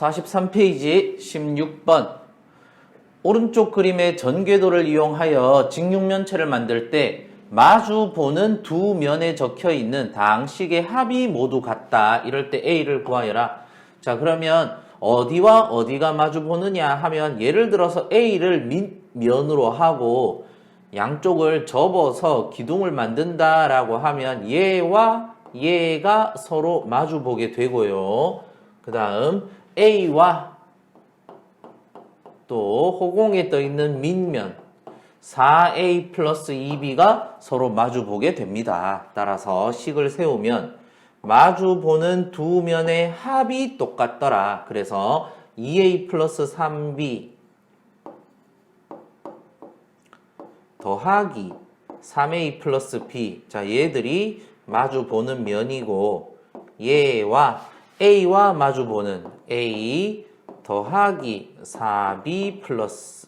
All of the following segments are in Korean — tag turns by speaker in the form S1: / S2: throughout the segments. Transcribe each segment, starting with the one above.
S1: 43페이지 16번 오른쪽 그림의 전궤도를 이용하여 직육면체를 만들 때 마주 보는 두 면에 적혀있는 당식의 합이 모두 같다. 이럴 때 A를 구하여라. 자, 그러면 어디와 어디가 마주 보느냐 하면 예를 들어서 A를 밑면으로 하고 양쪽을 접어서 기둥을 만든다라고 하면 얘와 얘가 서로 마주 보게 되고요. 그 다음 A와 또 호공에 떠있는 밑면 4A 플러스 2B가 서로 마주 보게 됩니다. 따라서 식을 세우면 마주 보는 두 면의 합이 똑같더라. 그래서 2A 플러스 3B 더하기 3A 플러스 B. 자, 얘들이 마주 보는 면이고 얘와 A와 마주 보는 A 더하기 4A 플러스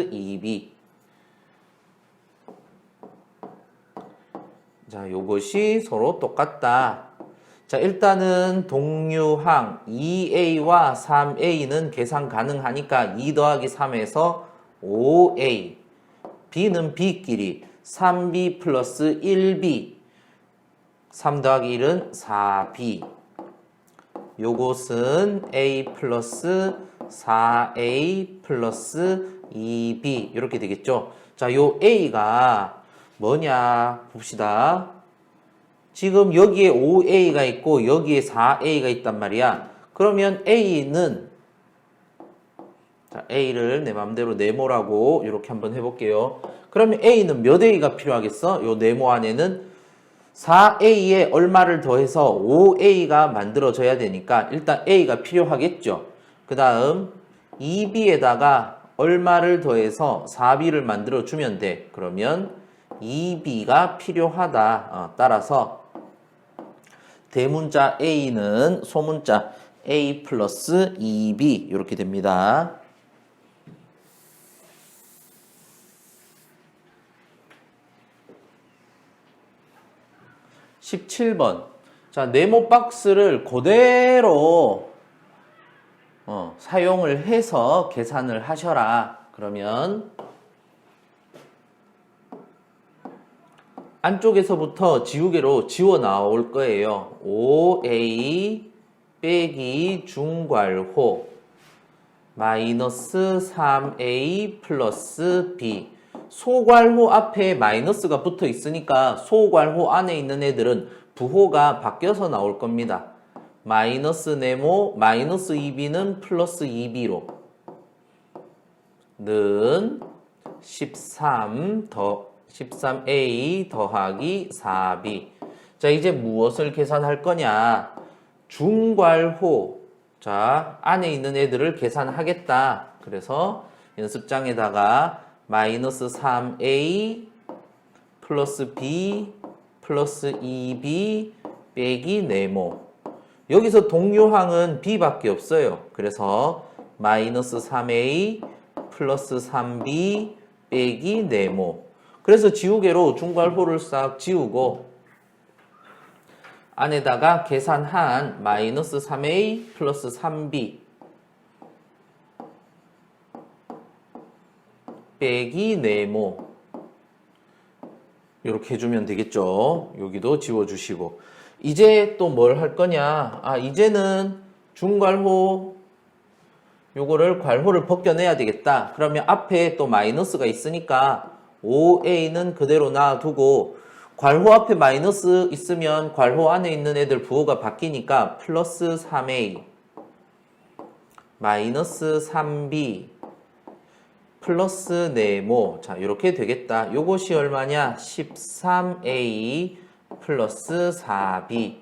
S1: 2B. 자, 요것이 서로 똑같다. 자, 일단은 동류항 2A와 3A는 계산 가능하니까 2 더하기 3에서 5A. B는 B끼리 3B 플러스 1B. 3 더하기 1은 4B. 요것은 A 플러스 4A 플러스 2B 이렇게 되겠죠. 자, 요 A가 뭐냐 봅시다. 지금 여기에 5A가 있고 여기에 4A가 있단 말이야. 그러면 A는 자, A를 내 맘대로 네모라고 이렇게 한번 해볼게요. 그러면 A는 몇 A가 필요하겠어? 요 네모 안에는 4A에 얼마를 더해서 5A가 만들어져야 되니까 일단 A가 필요하겠죠. 그 다음 2B에다가 얼마를 더해서 4B를 만들어주면 돼. 그러면 2B가 필요하다. 따라서 대문자 A는 소문자 A 플러스 2B 이렇게 됩니다. 17번. 자, 네모 박스를 그대로 사용을 해서 계산을 하셔라. 그러면 안쪽에서부터 지우개로 지워 나올 거예요. 5A 빼기 중괄호 마이너스 3A 플러스 B. 소괄호 앞에 마이너스가 붙어 있으니까 소괄호 안에 있는 애들은 부호가 바뀌어서 나올 겁니다. 마이너스 네모 마이너스 2B는 플러스 2B로 는 13A 더하기 4B. 자, 이제 무엇을 계산할 거냐? 중괄호. 자, 안에 있는 애들을 계산하겠다. 그래서 연습장에다가 마이너스 3A 플러스 B 플러스 2B 빼기 네모. 여기서 동요항은 B밖에 없어요. 그래서 마이너스 3A 플러스 3B 빼기 네모. 그래서 지우개로 중괄호를 싹 지우고 안에다가 계산한 마이너스 3A 플러스 3B 빼기 네모 이렇게 해주면 되겠죠. 여기도 지워주시고 이제 또 뭘 할 거냐. 이제는 중괄호 요거를 괄호를 벗겨내야 되겠다. 그러면 앞에 또 마이너스가 있으니까 5A는 그대로 놔두고 괄호 앞에 마이너스 있으면 괄호 안에 있는 애들 부호가 바뀌니까 플러스 3A 마이너스 3B 플러스 네모. 자, 이렇게 되겠다. 요것이 얼마냐? 13A 플러스 4B.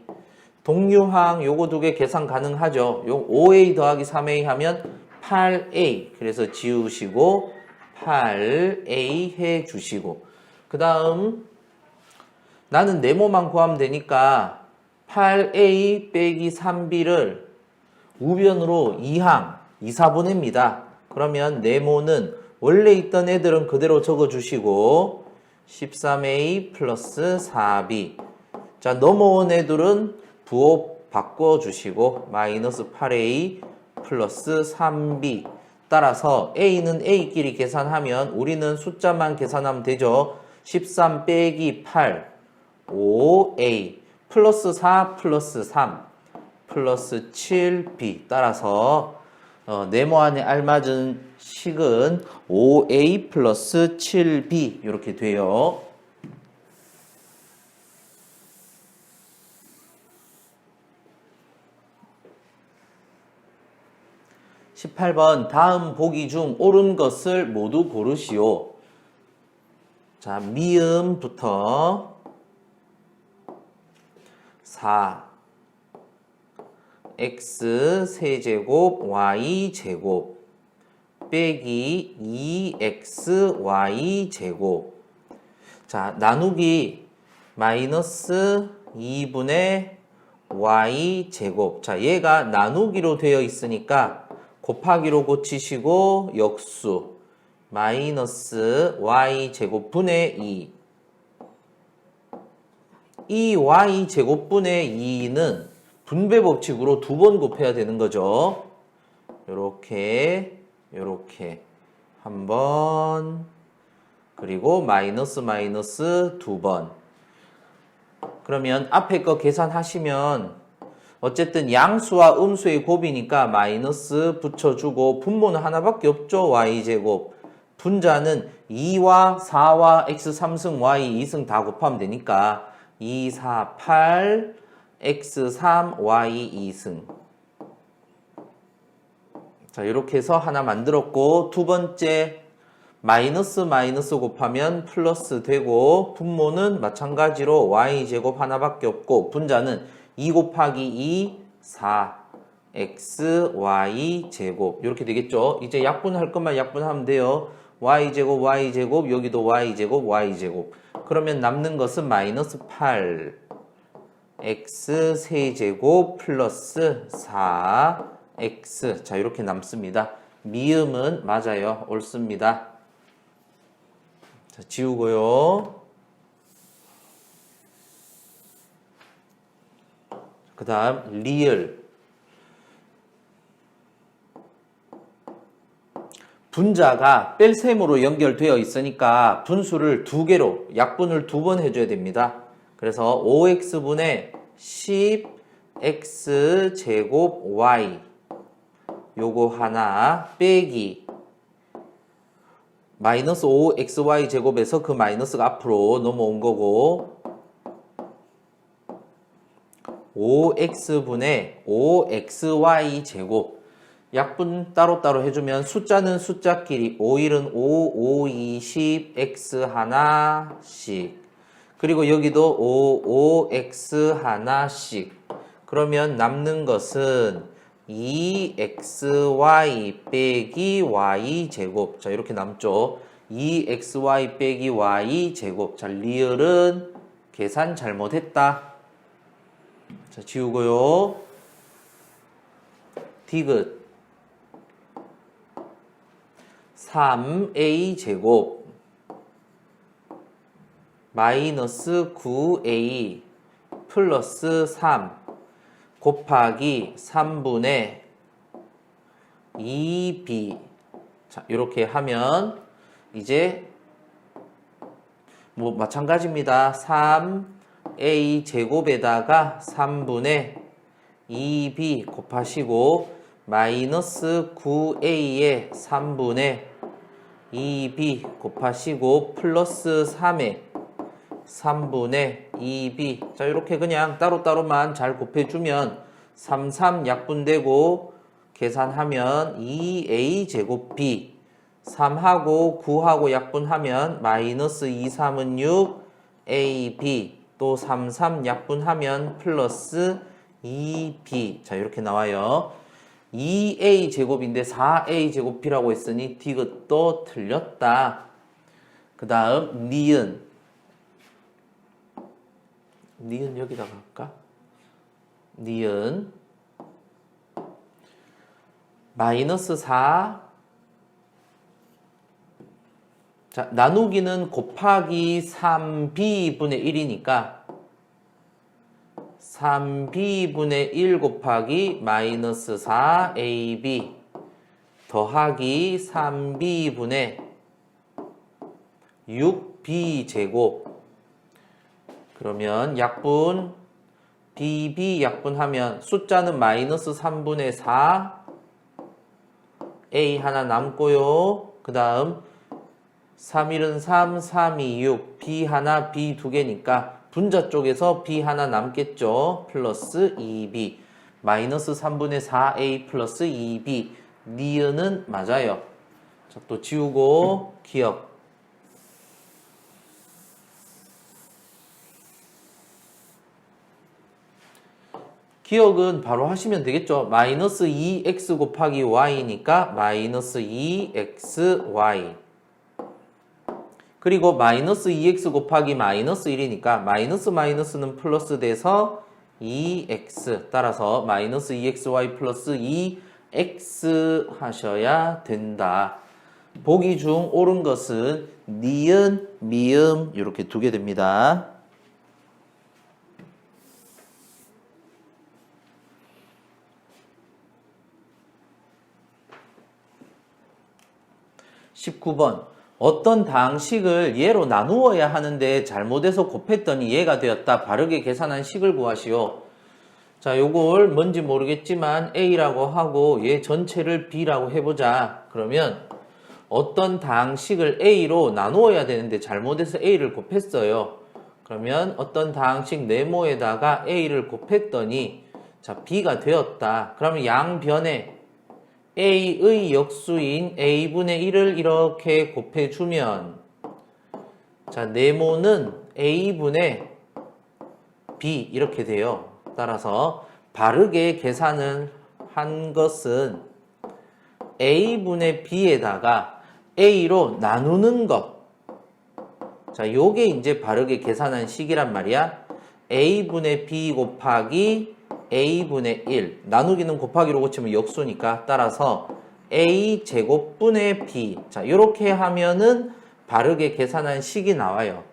S1: 동류항 요거 두 개 계산 가능하죠. 요 5A 더하기 3A 하면 8A. 그래서 지우시고 8A 해 주시고 그 다음 나는 네모만 구하면 되니까 8A 빼기 3B를 우변으로 2항 2, 4분의입니다. 그러면 네모는 원래 있던 애들은 그대로 적어주시고 13A 플러스 4B. 자, 넘어온 애들은 부호 바꿔주시고 마이너스 8a 플러스 3b 따라서 a는 a끼리 계산하면 우리는 숫자만 계산하면 되죠. 13 빼기 8 5a 플러스 4 플러스 3 플러스 7b 따라서 네모 안에 알맞은 식은 5a 플러스 7b 이렇게 돼요. 18번 다음 보기 중 옳은 것을 모두 고르시오. 자, 미음부터 4 x 세제곱 y 제곱 빼기 2xy 제곱. 자, 나누기 마이너스 2분의 y 제곱. 자, 얘가 나누기로 되어 있으니까 곱하기로 고치시고 역수 마이너스 y 제곱분의 2. 이 y 제곱분의 2는 분배 법칙으로 두 번 곱해야 되는 거죠. 요렇게 요렇게 한 번 그리고 마이너스 마이너스 두 번. 그러면 앞에 거 계산하시면 어쨌든 양수와 음수의 곱이니까 마이너스 붙여주고 분모는 하나밖에 없죠. y제곱. 분자는 2와 4와 x 3승 y 2승 다 곱하면 되니까 2, 4, 8 x 3 y 2승. 자, 이렇게 해서 하나 만들었고 두 번째 마이너스 마이너스 곱하면 플러스 되고 분모는 마찬가지로 y제곱 하나밖에 없고 분자는 2 곱하기 2, 4, x, y 제곱 이렇게 되겠죠. 이제 약분할 것만 약분하면 돼요. y제곱, y제곱, 여기도 y제곱, y제곱. 그러면 남는 것은 마이너스 8, x 세제곱 플러스 4, x. 자, 이렇게 남습니다. 미음은 맞아요. 옳습니다. 자, 지우고요. 그 다음 리을. 분자가 뺄셈으로 연결되어 있으니까 분수를 두 개로 약분을 두 번 해줘야 됩니다. 그래서 5x분의 10x 제곱 y 요거 하나 빼기 마이너스 5xy 제곱에서 그 마이너스가 앞으로 넘어온 거고 5x분의 5xy 제곱 약분 따로따로 해주면 숫자는 숫자끼리 5일은 5, 5, 20, x 하나씩 그리고 여기도 5, 5, x 하나씩 그러면 남는 것은 2xy 빼기 y 제곱 자 이렇게 남죠. 2xy 빼기 y 제곱 자 리을은 계산 잘못했다. 자, 지우고요. 디귿 3a 제곱 마이너스 9a 플러스 3 곱하기 3분의 2b 자, 이렇게 하면 이제 뭐 마찬가지입니다. 3a 제곱에다가 3분의 2b 곱하시고 마이너스 9a에 3분의 2b 곱하시고 플러스 3에 3분의 2b 자 이렇게 그냥 따로따로만 잘 곱해주면 3, 3 약분되고 계산하면 2a 제곱 b 3하고 9하고 약분하면 마이너스 2, 3은 6 ab 또 3, 3 약분하면 플러스 2b 자 이렇게 나와요. 2a 제곱인데 4a 제곱이라고 했으니 디귿도 틀렸다. 그 다음 니은 여기다가 할까? 니은 마이너스 4 자, 나누기는 곱하기 3b분의 1이니까 3b분의 1 곱하기 마이너스 4ab 더하기 3b분의 6b제곱. 그러면 약분 bb 약분하면 숫자는 마이너스 3분의 4 a 하나 남고요. 그 다음 3일은 3, 3이 6, b 하나, b 두 개니까 분자 쪽에서 b 하나 남겠죠. 플러스 2b 마이너스 3분의 4a 플러스 2b 니은은 맞아요. 자, 또 지우고 기억. 기억은 바로 하시면 되겠죠. 마이너스 2x 곱하기 y니까 마이너스 2xy. 그리고 마이너스 2x 곱하기 마이너스 1이니까 마이너스 마이너스는 플러스 돼서 2x. 따라서 마이너스 2xy 플러스 2x 하셔야 된다. 보기 중 옳은 것은 니은, 미음 이렇게 두 개 됩니다. 19번 어떤 다항식을 예로 나누어야 하는데 잘못해서 곱했더니 예가 되었다. 바르게 계산한 식을 구하시오. 자, 요걸 뭔지 모르겠지만 A라고 하고 얘 전체를 B라고 해보자. 그러면 어떤 다항식을 A로 나누어야 되는데 잘못해서 A를 곱했어요. 그러면 어떤 다항식 네모에다가 A를 곱했더니 자, B가 되었다. 그러면 양변에 A의 역수인 A분의 1을 이렇게 곱해주면 자, 네모는 A분의 B 이렇게 돼요. 따라서 바르게 계산을 한 것은 A분의 B에다가 A로 나누는 것. 자, 요게 이제 바르게 계산한 식이란 말이야. A분의 B 곱하기 A분의 1. 나누기는 곱하기로 고치면 역수니까 따라서 A 제곱분의 B. 자, 요렇게 하면은 바르게 계산한 식이 나와요.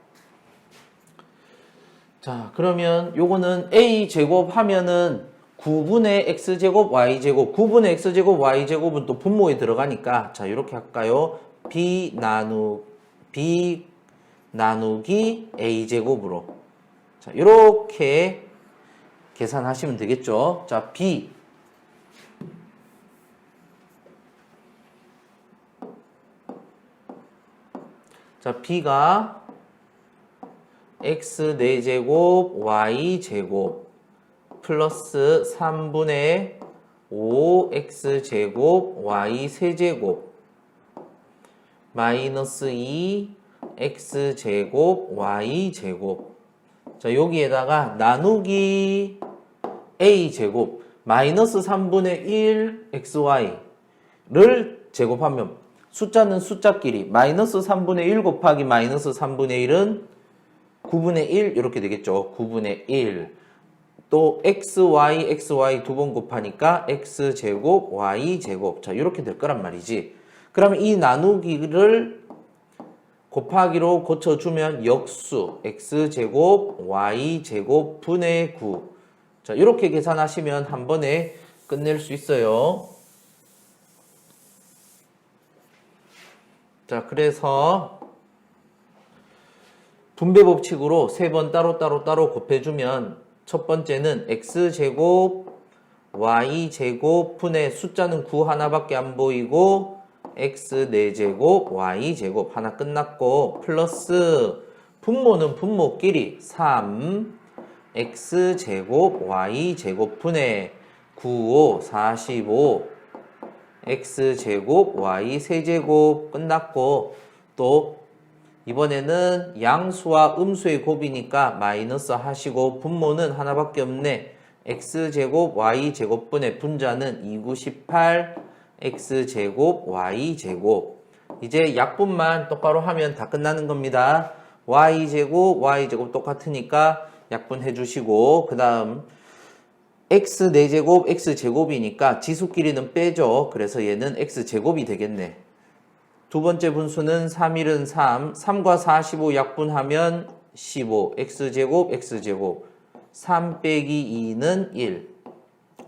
S1: 자, 그러면 요거는 A 제곱 하면은 9분의 X제곱 Y제곱. 9분의 X제곱 Y제곱은 또 분모에 들어가니까 자, 요렇게 할까요? B 나누기 A제곱으로. 자, 요렇게 계산하시면 되겠죠. 자, B. 자, B가 X 4제곱 Y제곱 플러스 3분의 5X제곱 Y 세제곱 마이너스 2 X제곱 Y제곱. 자, 여기에다가 나누기 A제곱 마이너스 3분의 1 XY를 제곱하면 숫자는 숫자끼리 마이너스 3분의 1 곱하기 마이너스 3분의 1은 9분의 1 이렇게 되겠죠. 9분의 1. 또 XY 두 번 곱하니까 X제곱 Y제곱. 자, 이렇게 될 거란 말이지. 그러면 이 나누기를 곱하기로 고쳐주면 역수 X제곱 Y제곱 분의 9. 자, 이렇게 계산하시면 한 번에 끝낼 수 있어요. 자, 그래서 분배 법칙으로 세 번 따로 곱해주면 첫 번째는 X제곱 Y제곱 분의 숫자는 9 하나밖에 안 보이고 X 4제곱 Y제곱 하나 끝났고 플러스 분모는 분모끼리 3 X제곱 Y제곱 분의 9, 5, 45 X제곱 Y 세제곱 끝났고 또 이번에는 양수와 음수의 곱이니까 마이너스 하시고 분모는 하나밖에 없네. X제곱 Y제곱분의 분자는 298 X제곱 Y제곱. 이제 약분만 똑바로 하면 다 끝나는 겁니다. Y제곱 Y제곱 똑같으니까 약분해 주시고 그 다음 X 4제곱 X제곱이니까 지수끼리는 빼죠. 그래서 얘는 X제곱이 되겠네. 두 번째 분수는 3일은 3, 3과 45 약분하면 15, X제곱, X제곱. 3 빼기 2는 1.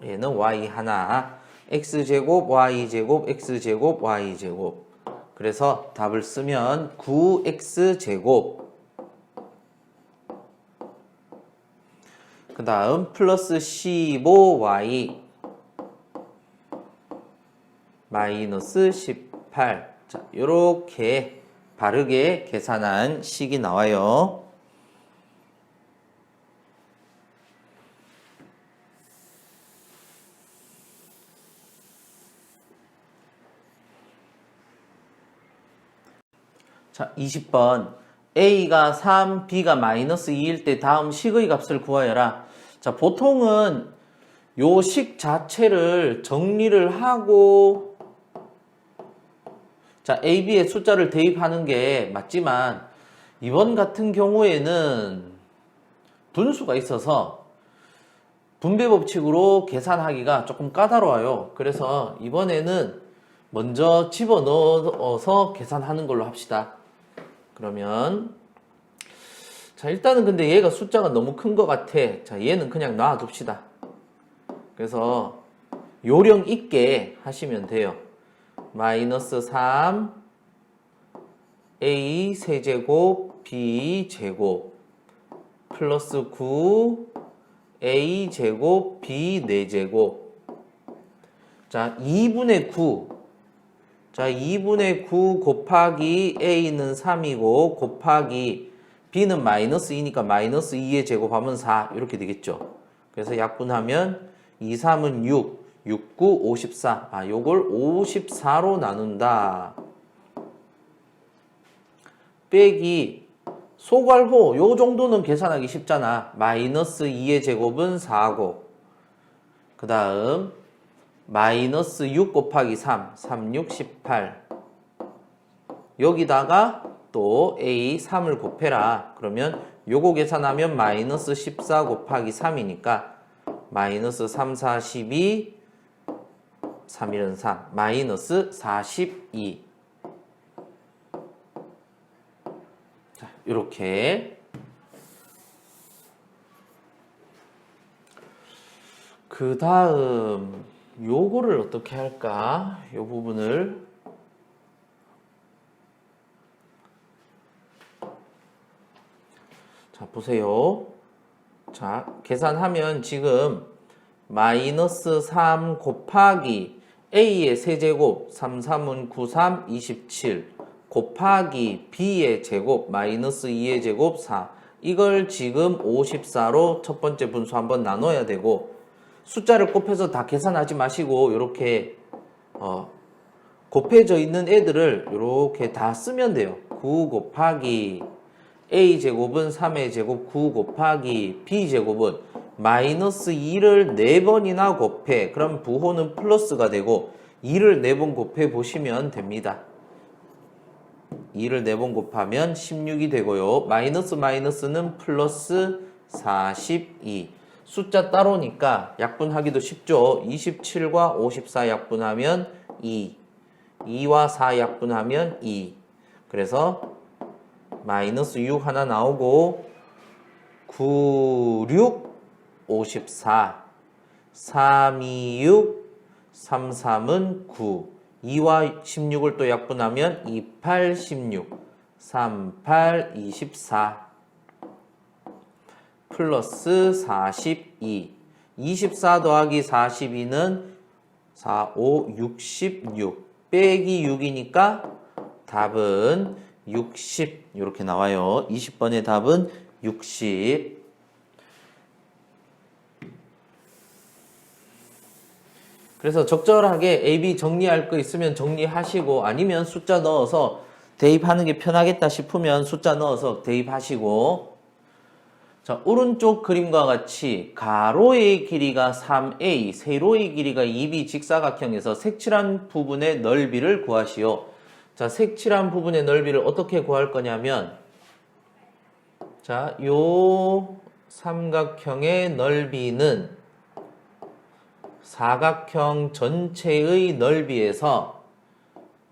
S1: 얘는 y 하나. x제곱, y제곱, x제곱, y제곱. 그래서 답을 쓰면 9x제곱. 그 다음 플러스 15y 마이너스 18. 자, 요렇게 바르게 계산한 식이 나와요. 자, 20번. A가 3, B가 마이너스 2일 때 다음 식의 값을 구하여라. 자, 보통은 요 식 자체를 정리를 하고 자, A, B의 숫자를 대입하는 게 맞지만 이번 같은 경우에는 분수가 있어서 분배 법칙으로 계산하기가 조금 까다로워요. 그래서 이번에는 먼저 집어넣어서 계산하는 걸로 합시다. 그러면 자, 일단은 근데 얘가 숫자가 너무 큰 것 같아. 자, 얘는 그냥 놔둡시다. 그래서 요령 있게 하시면 돼요. 마이너스 3 A 세제곱 B 제곱 플러스 9 A 제곱 B 4제곱. 자, 2분의 9. 자, 2분의 9 곱하기 A는 3이고 곱하기 B는 마이너스 2니까 마이너스 2의 제곱하면 4 이렇게 되겠죠. 그래서 약분하면 2, 3은 6, 6, 9, 54. 아, 요걸 54로 나눈다. 빼기 소괄호 요 정도는 계산하기 쉽잖아. 마이너스 2의 제곱은 4고 그 다음 마이너스 6 곱하기 3, 3, 6, 18. 여기다가 또 A 3을 곱해라. 그러면 요거 계산하면 마이너스 14 곱하기 3이니까 마이너스 3, 4, 12, 3, 1은 3, 마이너스 42. 자, 요렇게. 그 다음 요거를 어떻게 할까? 요 부분을 자, 보세요. 자, 계산하면 지금 마이너스 3 곱하기 A의 세제곱 3, 3은 9, 3, 27 곱하기 B의 제곱 마이너스 2의 제곱 4 이걸 지금 54로 첫 번째 분수 한번 나눠야 되고 숫자를 곱해서 다 계산하지 마시고 이렇게 곱해져 있는 애들을 이렇게 다 쓰면 돼요. 9 곱하기 A제곱은 3의 제곱 9 곱하기 B제곱은 마이너스 2를 4번이나 곱해. 그럼 부호는 플러스가 되고 2를 4번 곱해 보시면 됩니다. 2를 4번 곱하면 16이 되고요. 마이너스 마이너스는 플러스 42. 숫자 따로니까 약분하기도 쉽죠. 27과 54 약분하면 2. 2와 4 약분하면 2. 그래서 마이너스 6 하나 나오고 9, 6, 54 3, 2, 6 3, 3은 9 2와 16을 또 약분하면 2, 8, 16 3, 8, 24 플러스 42 24 더하기 42는 4, 5, 66 빼기 6이니까 답은 60 이렇게 나와요. 20번의 답은 60. 그래서 적절하게 A, B 정리할 거 있으면 정리하시고 아니면 숫자 넣어서 대입하는 게 편하겠다 싶으면 숫자 넣어서 대입하시고 자, 오른쪽 그림과 같이 가로의 길이가 3A, 세로의 길이가 2B 직사각형에서 색칠한 부분의 넓이를 구하시오. 자, 색칠한 부분의 넓이를 어떻게 구할 거냐면 자, 요 삼각형의 넓이는 사각형 전체의 넓이에서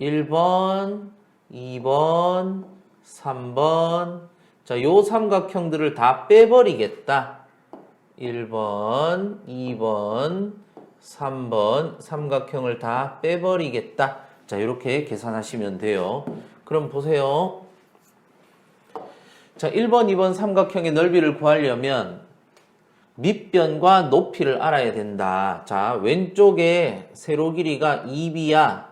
S1: 1번, 2번, 3번 자, 요 삼각형들을 다 빼버리겠다. 1번, 2번, 3번 삼각형을 다 빼버리겠다. 자, 이렇게 계산하시면 돼요. 그럼 보세요. 자, 1번, 2번 삼각형의 넓이를 구하려면 밑변과 높이를 알아야 된다. 자, 왼쪽에 세로 길이가 2b야.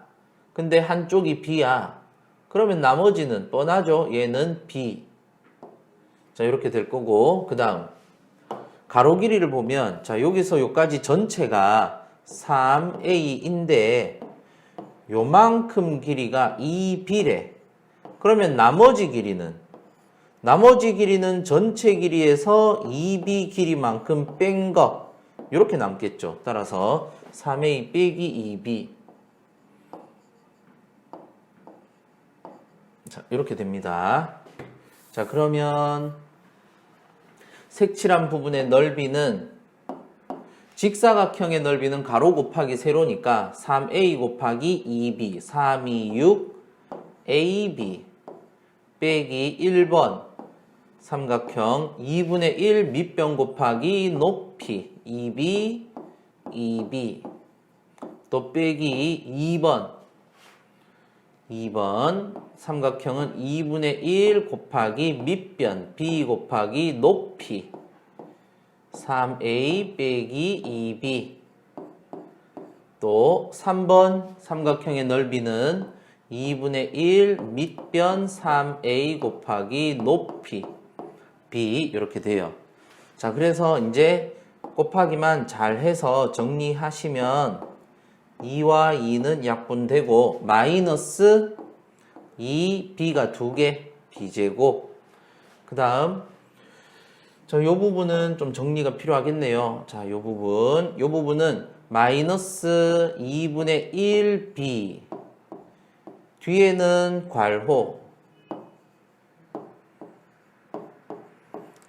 S1: 근데 한쪽이 b야. 그러면 나머지는 뻔하죠. 얘는 b. 자, 이렇게 될 거고, 그 다음 가로 길이를 보면, 자, 여기서 여기까지 전체가 3a인데 요만큼 길이가 2b래. 그러면 나머지 길이는 전체 길이에서 2b 길이만큼 뺀 거 이렇게 남겠죠. 따라서 3a 빼기 2b. 자, 이렇게 됩니다. 자, 그러면 색칠한 부분의 넓이는 직사각형의 넓이는 가로 곱하기 세로니까 3a 곱하기 2b 3, 2, 6 ab 빼기 1번 삼각형 2분의 1 밑변 곱하기 높이 2b 2b 또 빼기 2번 삼각형은 2분의 1 곱하기 밑변 b 곱하기 높이 3a 빼기 2b 또 3번 삼각형의 넓이는 2분의 1 밑변 3a 곱하기 높이 b 이렇게 돼요. 자, 그래서 이제 곱하기만 잘 해서 정리하시면 2와 2는 약분되고 마이너스 2b가 2개 b제곱 그 다음 자, 요 부분은 좀 정리가 필요하겠네요. 자, 요 부분은 마이너스 2분의 1b 뒤에는 괄호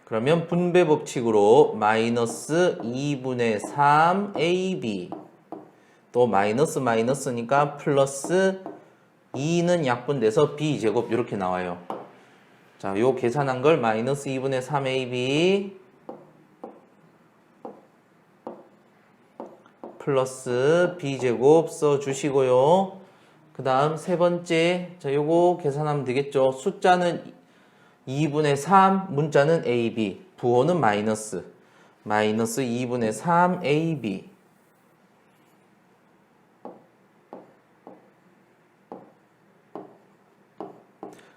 S1: 그러면 분배 법칙으로 마이너스 2분의 3ab 또 마이너스니까 플러스 2는 약분돼서 b제곱 이렇게 나와요. 자, 요 계산한 걸 마이너스 2분의 3ab 플러스 b제곱 써주시고요. 그 다음 세 번째, 자, 요거 계산하면 되겠죠. 숫자는 2분의 3, 문자는 ab, 부호는 마이너스 2분의 3ab.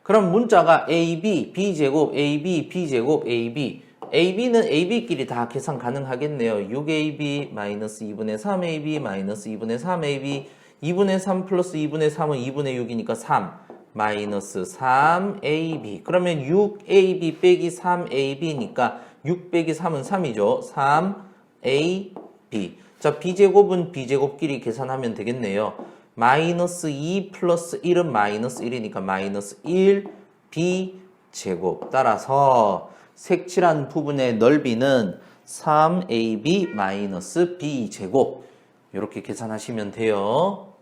S1: 그럼 문자가 ab, b제곱, ab, b제곱, ab. ab는 ab끼리 다 계산 가능하겠네요. 6ab 마이너스 2분의 3ab 마이너스 2분의 3ab 2분의 3 플러스 2분의 3은 2분의 6이니까 3 마이너스 3ab 그러면 6ab 빼기 3ab니까 6 빼기 3은 3이죠. 3ab 자, b제곱은 b제곱끼리 계산하면 되겠네요. 마이너스 2 플러스 1은 마이너스 1이니까 마이너스 1b제곱 따라서 색칠한 부분의 넓이는 3ab 마이너스 b제곱 이렇게 계산하시면 돼요.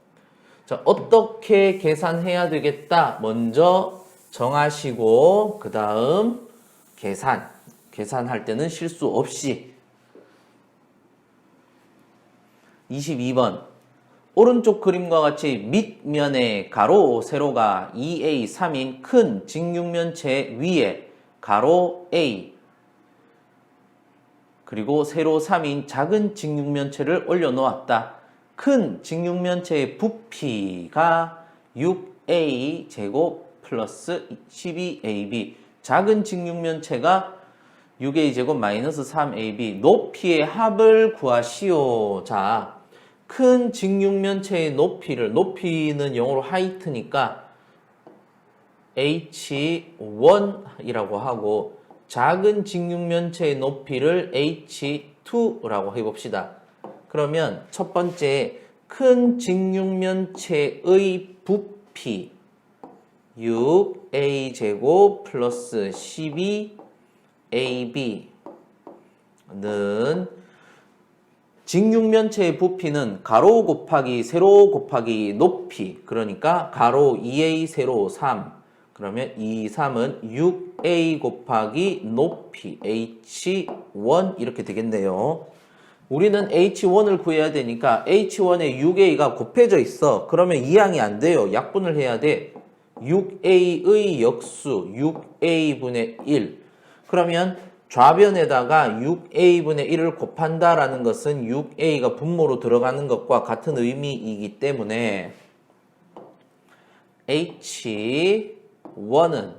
S1: 자, 어떻게 계산해야 되겠다? 먼저 정하시고 그 다음 계산할 때는 실수 없이 22번 오른쪽 그림과 같이 밑면에 가로, 세로가 2a, 3인 큰 직육면체 위에 가로 a 그리고 세로 3인 작은 직육면체를 올려놓았다. 큰 직육면체의 부피가 6a 제곱 플러스 12ab 작은 직육면체가 6a 제곱 마이너스 3ab 높이의 합을 구하시오. 자, 큰 직육면체의 높이는 영어로 하이트니까 h1이라고 하고 작은 직육면체의 높이를 h2라고 해봅시다. 그러면 첫 번째 큰 직육면체의 부피 6a 제곱 플러스 12ab는 직육면체의 부피는 가로 곱하기 세로 곱하기 높이 그러니까 가로 2a 세로 3 그러면 2, 3은 6a 곱하기 높이 h1 H1 이렇게 되겠네요. 우리는 H1을 구해야 되니까 H1에 6A가 곱해져 있어. 그러면 이항이 안 돼요. 약분을 해야 돼. 6A의 역수 6A분의 1. 그러면 좌변에다가 6A분의 1을 곱한다라는 것은 6A가 분모로 들어가는 것과 같은 의미이기 때문에 H1은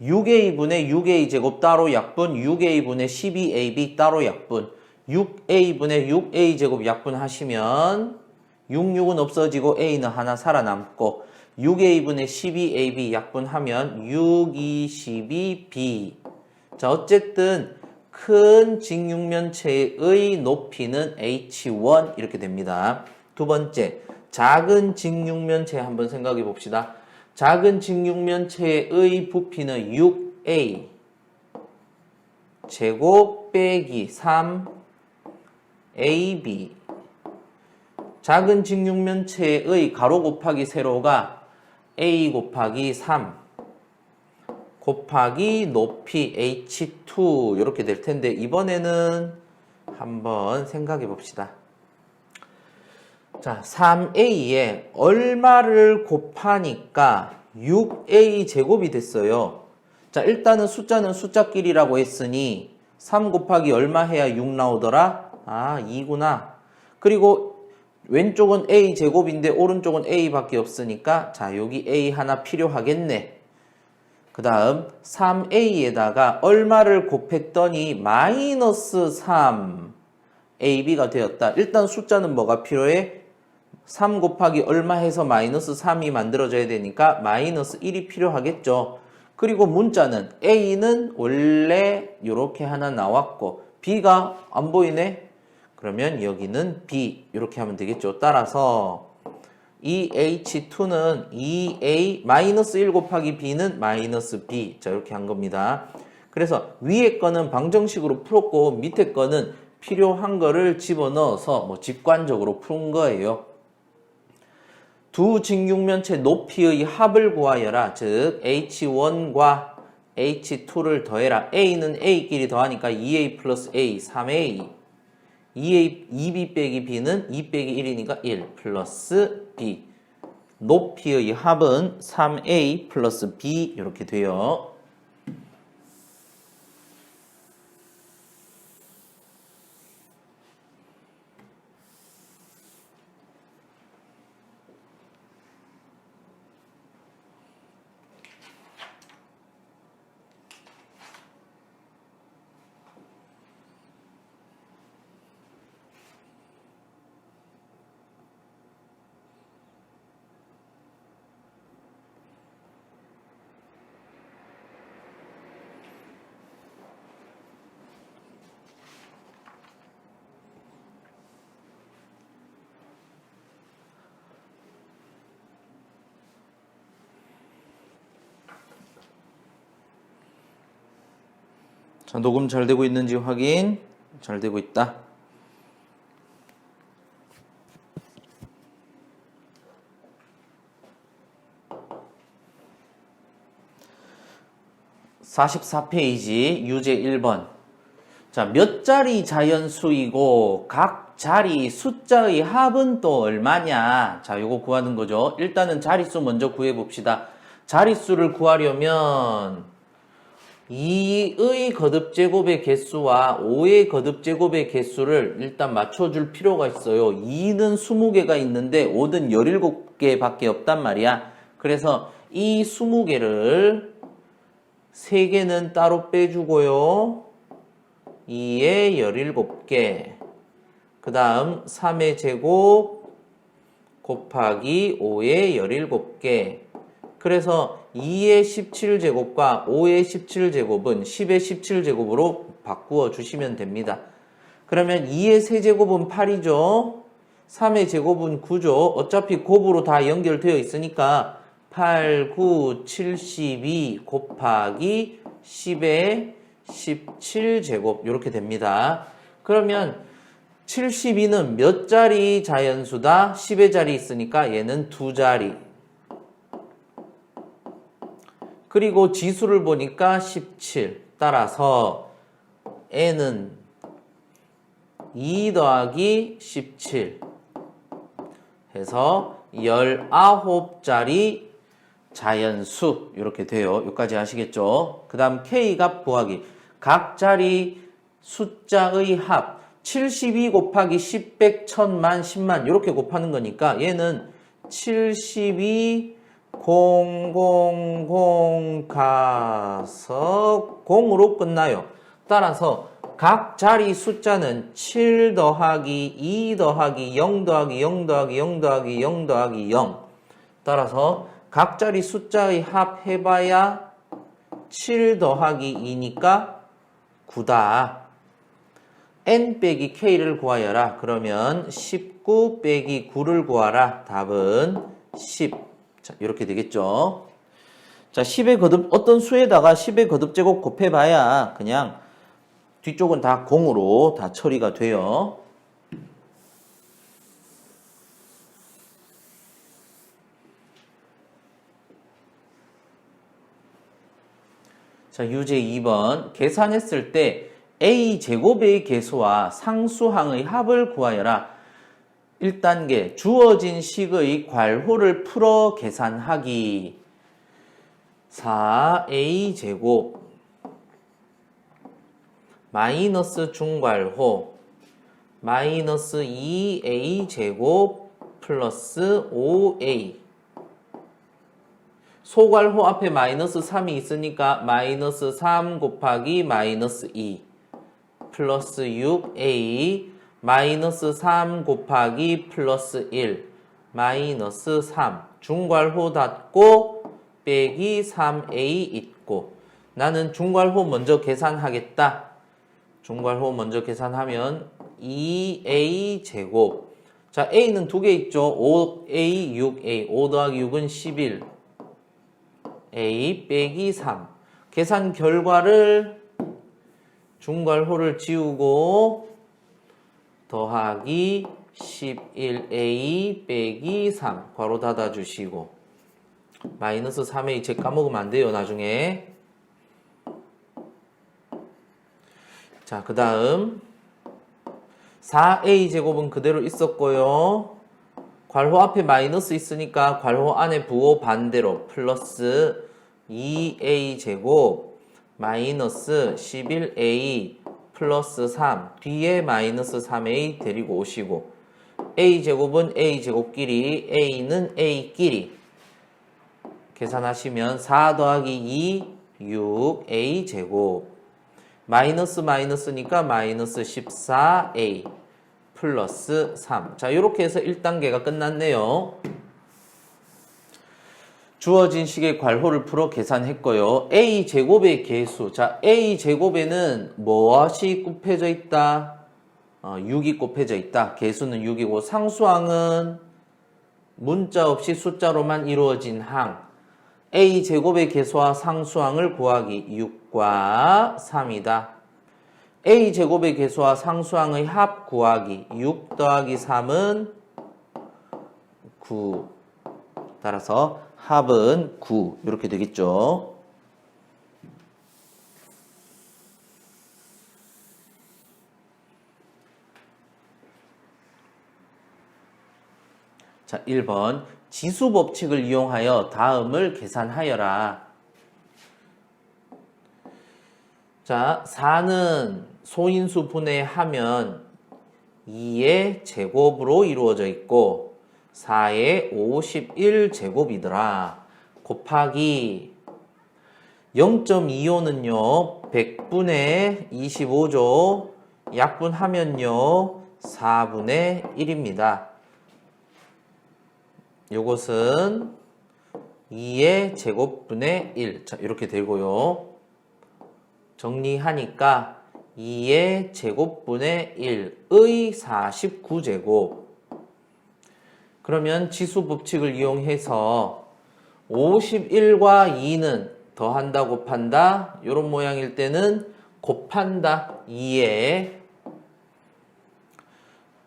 S1: 6A분의 6A 제곱 따로 약분, 6A분의 12AB 따로 약분, 6A분의 6A 제곱 약분하시면 66은 없어지고 A는 하나 살아남고 6A분의 12AB 약분하면 6, 22B. 자, 어쨌든 큰 직육면체의 높이는 H1 이렇게 됩니다. 두 번째, 작은 직육면체 한번 생각해 봅시다. 작은 직육면체의 부피는 6A 제곱 빼기 3AB. 작은 직육면체의 가로 곱하기 세로가 A 곱하기 3 곱하기 높이 H2 이렇게 될 텐데 이번에는 한번 생각해 봅시다. 자, 3A에 얼마를 곱하니까 6A 제곱이 됐어요. 자, 일단은 숫자는 숫자끼리라고 했으니 3 곱하기 얼마 해야 6 나오더라? 아, 2구나. 그리고 왼쪽은 A 제곱인데 오른쪽은 A밖에 없으니까 자, 여기 A 하나 필요하겠네. 그 다음 3A에다가 얼마를 곱했더니 마이너스 3 AB가 되었다. 일단 숫자는 뭐가 필요해? 3 곱하기 얼마 해서 마이너스 3이 만들어져야 되니까 마이너스 1이 필요하겠죠. 그리고 문자는 A는 원래 이렇게 하나 나왔고 B가 안 보이네? 그러면 여기는 B 이렇게 하면 되겠죠. 따라서 이 H2는 2A 마이너스 1 곱하기 B는 마이너스 B. 자, 이렇게 한 겁니다. 그래서 위에 거는 방정식으로 풀었고 밑에 거는 필요한 거를 집어넣어서 뭐 직관적으로 푼 거예요. 두 직육면체 높이의 합을 구하여라. 즉 H1과 H2를 더해라. A는 A끼리 더하니까 2A 플러스 A 3A 2B 빼기 B는 2 빼기 1이니까 1 플러스 B. 높이의 합은 3A 플러스 B 이렇게 돼요. 자, 녹음 잘 되고 있는지 확인. 잘 되고 있다. (44페이지) 유제 1번. 자, 몇 자리 자연수이고 각 자리 숫자의 합은 또 얼마냐? 자, 요거 구하는 거죠. 일단은 자릿수 먼저 구해 봅시다. 자릿수를 구하려면 2의 거듭제곱의 개수와 5의 거듭제곱의 개수를 일단 맞춰줄 필요가 있어요. 2는 20개가 있는데 5는 17개밖에 없단 말이야. 그래서 이 20개를 3개는 따로 빼주고요. 2의 17개. 그 다음 3의 제곱 곱하기 5의 17개. 그래서 2의 17제곱과 5의 17제곱은 10의 17제곱으로 바꾸어 주시면 됩니다. 그러면 2의 세제곱은 8이죠. 3의 제곱은 9죠. 어차피 곱으로 다 연결되어 있으니까 8, 9, 72 곱하기 10의 17제곱 이렇게 됩니다. 그러면 72는 몇 자리 자연수다? 10의 자리 있으니까 얘는 2자리. 그리고 지수를 보니까 17. 따라서 n은 2 더하기 17 해서 19자리 자연수 이렇게 돼요. 여기까지 아시겠죠? 그 다음 K값 구하기. 각 자리 숫자의 합 72 곱하기 10, 100, 1000만, 10만 이렇게 곱하는 거니까 얘는 72, 000 가서 0으로 끝나요. 따라서 각 자리 숫자는 7 더하기 2 더하기 0 더하기 0 더하기 0 더하기 0 더하기 0. 따라서 각 자리 숫자의 합 해봐야 7 더하기 2니까 9다. n 빼기 k를 구하여라. 그러면 19 빼기 9를 구하라. 답은 10. 자, 이렇게 되겠죠. 자, 10의 거듭, 어떤 수에다가 10의 거듭제곱 곱해봐야 그냥 뒤쪽은 다 0으로 다 처리가 돼요. 자, 유제 2번. 계산했을 때 a제곱의 계수와 상수항의 합을 구하여라. 1단계 주어진 식의 괄호를 풀어 계산하기. 4a제곱 마이너스 중괄호 마이너스 2a제곱 플러스 5a. 소괄호 앞에 마이너스 3이 있으니까 마이너스 3 곱하기 마이너스 2 플러스 6a 마이너스 3 곱하기 플러스 1 마이너스 3 중괄호 닫고 빼기 3a 있고 나는 중괄호 먼저 계산하겠다. 중괄호 먼저 계산하면 2a 제곱. 자, a는 두 개 있죠. 5a, 6a. 5 더하기 6은 11. a 빼기 3. 계산 결과를 중괄호를 지우고 더하기 11a 빼기 3. 괄호 닫아주시고. 마이너스 3a 제 까먹으면 안 돼요, 나중에. 자, 그 다음 4a 제곱은 그대로 있었고요. 괄호 앞에 마이너스 있으니까 괄호 안에 부호 반대로 플러스 2a 제곱 마이너스 11a 플러스 3 뒤에 마이너스 3a 데리고 오시고 a 제곱은 a 제곱끼리 a는 a끼리 계산하시면 4 더하기 2 6a 제곱 마이너스 마이너스니까 마이너스 14a 플러스 3. 자, 이렇게 해서 1단계가 끝났네요. 주어진 식의 괄호를 풀어 계산했고요. a제곱의 계수. 자, a제곱에는 무엇이 곱해져 있다? 6이 곱해져 있다. 계수는 6이고 상수항은 문자 없이 숫자로만 이루어진 항. a제곱의 계수와 상수항을 구하기. 6과 3이다. a제곱의 계수와 상수항의 합 구하기. 6 더하기 3은 9. 따라서 합은 9. 이렇게 되겠죠. 자, 1번. 지수 법칙을 이용하여 다음을 계산하여라. 자, 4는 소인수 분해하면 2의 제곱으로 이루어져 있고 4의 51제곱이더라. 곱하기 0.25는요 100분의 25죠. 약분하면요 4분의 1입니다. 요것은 2의 제곱분의 1. 자, 이렇게 되고요. 정리하니까 2의 제곱분의 1의 49제곱. 그러면 지수 법칙을 이용해서 51과 2는 더한다 곱한다 이런 모양일 때는 곱한다. 2에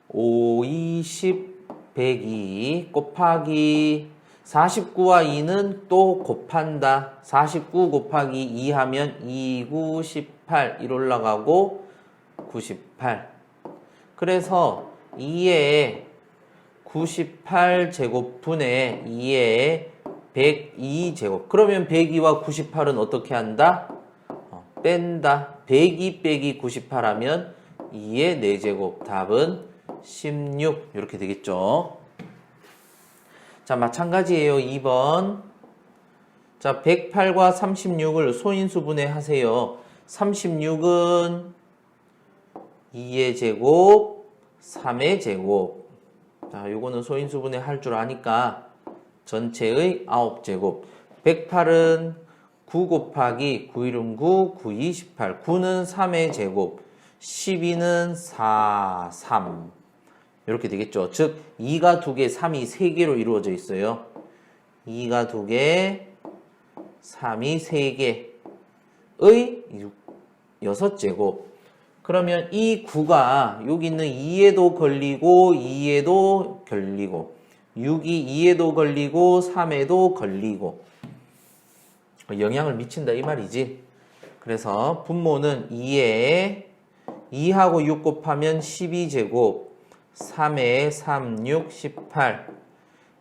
S1: 5, 20, 102 곱하기 49와 2는 또 곱한다. 49 곱하기 2 하면 2, 9, 18 1 올라가고 98. 그래서 2의 98제곱분의 2의 102제곱. 그러면 102와 98은 어떻게 한다? 뺀다. 102 빼기 98 하면 2의 4제곱. 답은 16. 이렇게 되겠죠. 자, 마찬가지예요. 2번. 자, 108과 36을 소인수분해 하세요. 36은 2의 제곱, 3의 제곱. 자, 요거는 소인수분해 할 줄 아니까 전체의 9제곱. 108은 9 곱하기 9, 1은 9, 9, 2, 18. 9는 3의 제곱. 12는 4, 3. 이렇게 되겠죠. 즉, 2가 2개, 3이 3개로 이루어져 있어요. 2가 2개, 3이 3개의 6제곱. 그러면 이 9가 여기 있는 2에도 걸리고 2에도 걸리고 6이 2에도 걸리고 3에도 걸리고 영향을 미친다 이 말이지. 그래서 분모는 2에 2하고 6 곱하면 12제곱 3에 3, 6, 18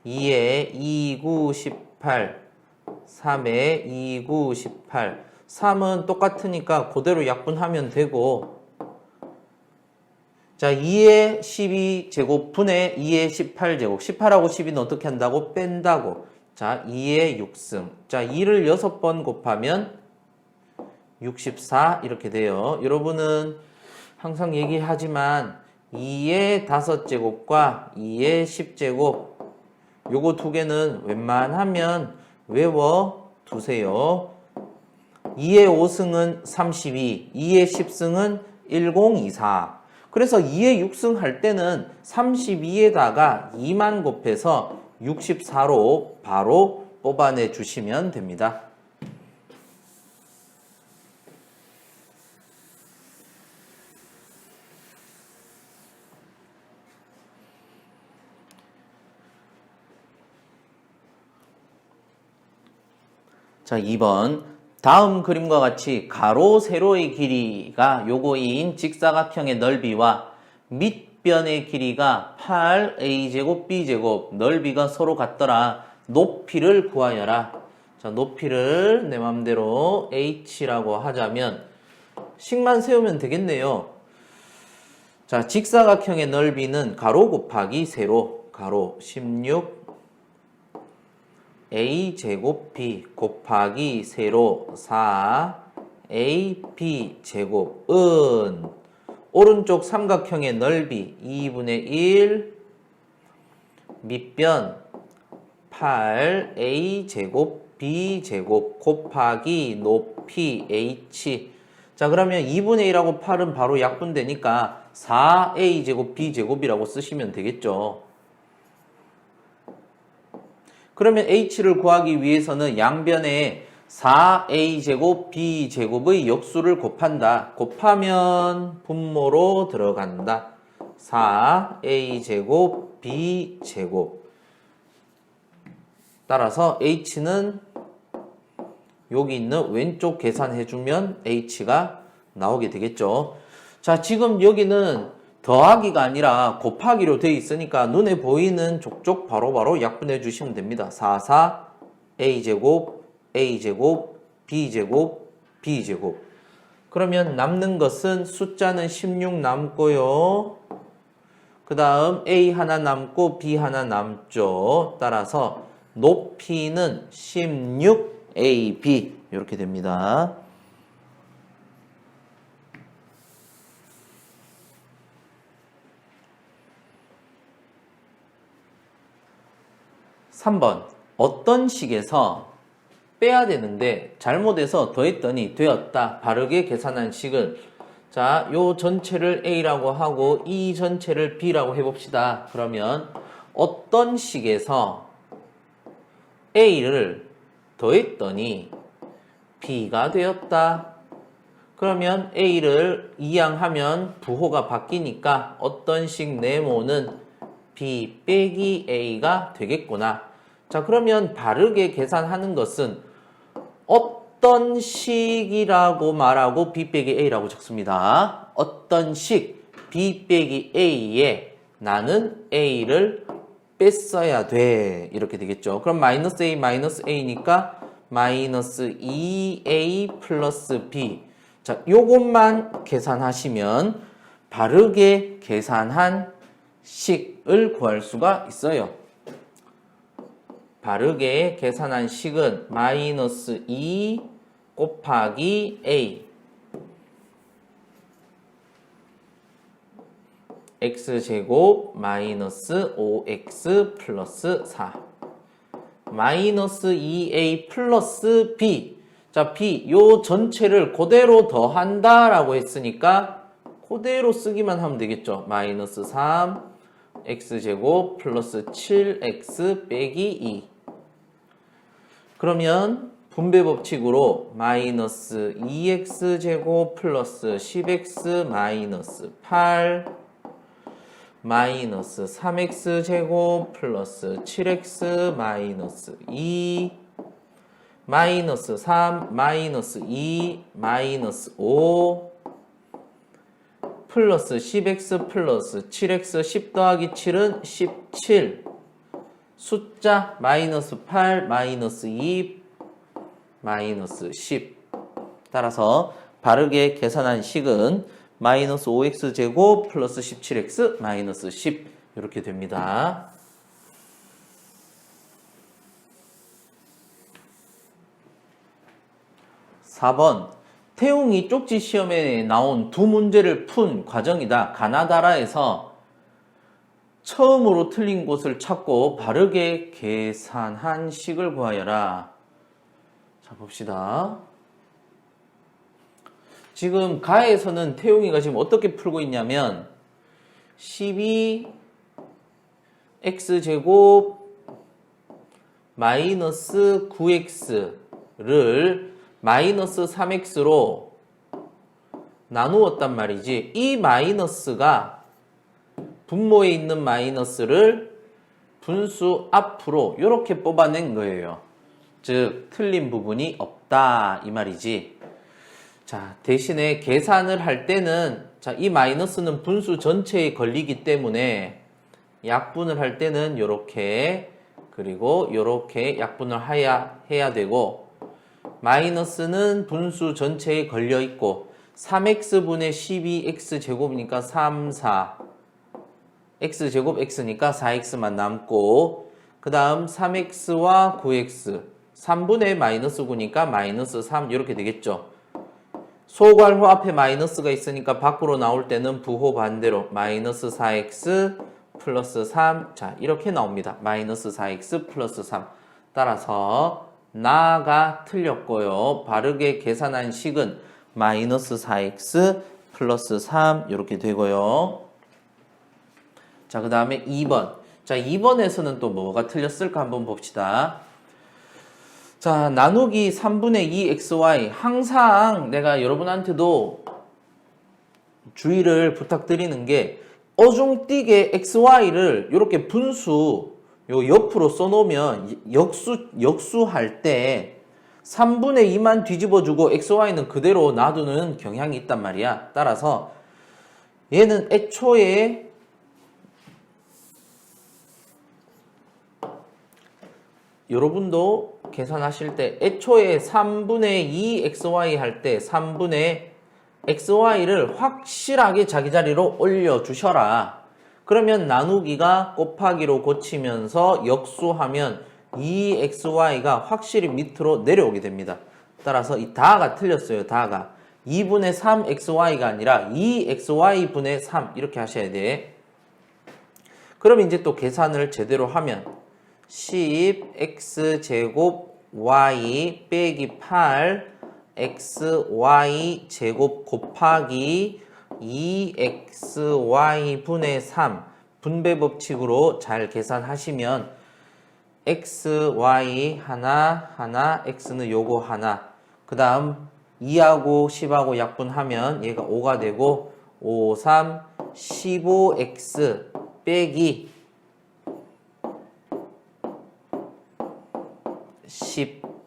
S1: 2에 2, 9, 18 3에 2, 9, 18 3은 똑같으니까 그대로 약분하면 되고 자 2의 12제곱 분의 2의 18제곱 18하고 12는 어떻게 한다고? 뺀다고. 자 2의 6승 자 2를 6번 곱하면 64 이렇게 돼요. 여러분은 항상 얘기하지만 2의 5제곱과 2의 10제곱 요거 두 개는 웬만하면 외워 두세요. 2의 5승은 32, 2의 10승은 1024. 그래서 2의 6승 할 때는 32에다가 2만 곱해서 64로 바로 뽑아내 주시면 됩니다. 자, 2번. 다음 그림과 같이 가로, 세로의 길이가 요거인 직사각형의 넓이와 밑변의 길이가 8a제곱, b제곱, 넓이가 서로 같더라. 높이를 구하여라. 자, 높이를 내 맘대로 h라고 하자면 식만 세우면 되겠네요. 자, 직사각형의 넓이는 가로 곱하기 세로, 가로 16 a 제곱 b 곱하기 세로 4 a b 제곱은 오른쪽 삼각형의 넓이 2분의 1 밑변 8 a 제곱 b 제곱 곱하기 높이 h. 자, 그러면 2분의 1하고 8은 바로 약분되니까 4a 제곱 b 제곱이라고 쓰시면 되겠죠. 그러면 h를 구하기 위해서는 양변에 4a제곱 b제곱의 역수를 곱한다. 곱하면 분모로 들어간다. 4a제곱 b제곱. 따라서 h는 여기 있는 왼쪽 계산해주면 h가 나오게 되겠죠. 자, 지금 여기는 더하기가 아니라 곱하기로 되어 있으니까 눈에 보이는 족족 바로바로 약분해 주시면 됩니다. 4, 4, a제곱, a제곱, b제곱, b제곱. 그러면 남는 것은 숫자는 16 남고요. 그 다음 a 하나 남고 b 하나 남죠. 따라서 높이는 16ab 이렇게 됩니다. 3번. 어떤 식에서 빼야 되는데 잘못해서 더했더니 되었다. 바르게 계산한 식을 자, 요 전체를 A라고 하고 이 전체를 B라고 해봅시다. 그러면 어떤 식에서 A를 더했더니 B가 되었다. 그러면 A를 이항하면 부호가 바뀌니까 어떤 식 네모는 B 빼기 A가 되겠구나. 자, 그러면 바르게 계산하는 것은 어떤 식이라고 말하고 B 빼기 A라고 적습니다. 어떤 식 B 빼기 A에 나는 A를 뺐어야 돼. 이렇게 되겠죠. 그럼 마이너스 A 마이너스 A니까 마이너스 2A 플러스 B. 자, 요것만 계산하시면 바르게 계산한 식을 구할 수가 있어요. 바르게 계산한 식은 마이너스 2 곱하기 A x제곱 마이너스 5x 플러스 4 마이너스 2a 플러스 b. 자, b 요 전체를 그대로 더한다 라고 했으니까 그대로 쓰기만 하면 되겠죠. 마이너스 3 x제곱 플러스 7x 빼기 2. 그러면 분배 법칙으로 마이너스 2x제곱 플러스 10x 마이너스 8 마이너스 3x제곱 플러스 7x 마이너스 2 마이너스 3 마이너스 2 마이너스 5 플러스 10x 플러스 7x 10 더하기 7은 17 숫자 마이너스 8 마이너스 2 마이너스 10. 따라서 바르게 계산한 식은 마이너스 5x제곱 플러스 17x 마이너스 10 이렇게 됩니다. 4번 태웅이 쪽지 시험에 나온 두 문제를 푼 과정이다. 가나다라에서 처음으로 틀린 곳을 찾고 바르게 계산한 식을 구하여라. 자, 봅시다. 지금 가에서는 태용이가 지금 어떻게 풀고 있냐면 12x제곱 마이너스 9x를 마이너스 3x로 나누었단 말이지. 이 마이너스가 분모에 있는 마이너스를 분수 앞으로 이렇게 뽑아낸 거예요. 즉 틀린 부분이 없다 이 말이지. 자, 대신에 계산을 할 때는 자, 이 마이너스는 분수 전체에 걸리기 때문에 약분을 할 때는 요렇게 그리고 요렇게 약분을 해야 되고 마이너스는 분수 전체에 걸려 있고 3x분의 12x제곱이니까 3, 4 x제곱 x니까 4x만 남고 그 다음 3x와 9x 3분의 마이너스 9니까 마이너스 3 이렇게 되겠죠. 소괄호 앞에 마이너스가 있으니까 밖으로 나올 때는 부호 반대로 마이너스 4x 플러스 3 자 이렇게 나옵니다. 마이너스 4x 플러스 3 따라서 나가 틀렸고요. 바르게 계산한 식은 마이너스 4x 플러스 3 이렇게 되고요. 자, 그 다음에 2번. 자, 2번에서는 또 뭐가 틀렸을까 한번 봅시다. 자, 나누기 3분의 2xy. 항상 내가 여러분한테도 주의를 부탁드리는 게 어중뛰게 xy를 이렇게 분수 요 옆으로 써놓으면 역수할 때 3분의 2만 뒤집어주고 xy는 그대로 놔두는 경향이 있단 말이야. 따라서 얘는 애초에 여러분도 계산하실 때 애초에 3분의 2 xy 할 때 3분의 xy를 확실하게 자기 자리로 올려주셔라. 그러면 나누기가 곱하기로 고치면서 역수하면 2xy가 확실히 밑으로 내려오게 됩니다. 따라서 이 다가 틀렸어요. 다가 2분의 3xy가 아니라 2xy분의 3 이렇게 하셔야 돼. 그럼 이제 또 계산을 제대로 하면 10x제곱 y 빼기 8 xy 제곱 곱하기 2xy분의 3 분배 법칙으로 잘 계산하시면 xy 하나 x는 요거 하나 그 다음 2하고 10하고 약분하면 얘가 5가 되고 5, 3, 15x 빼기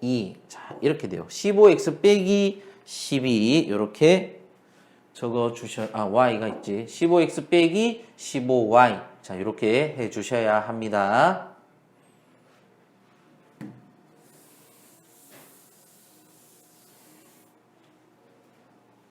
S1: 2. 자, 이렇게 돼요. 15x 빼기 12 이렇게 적어 주셔 y가 있지. 15x 빼기 15y. 자, 이렇게 해 주셔야 합니다.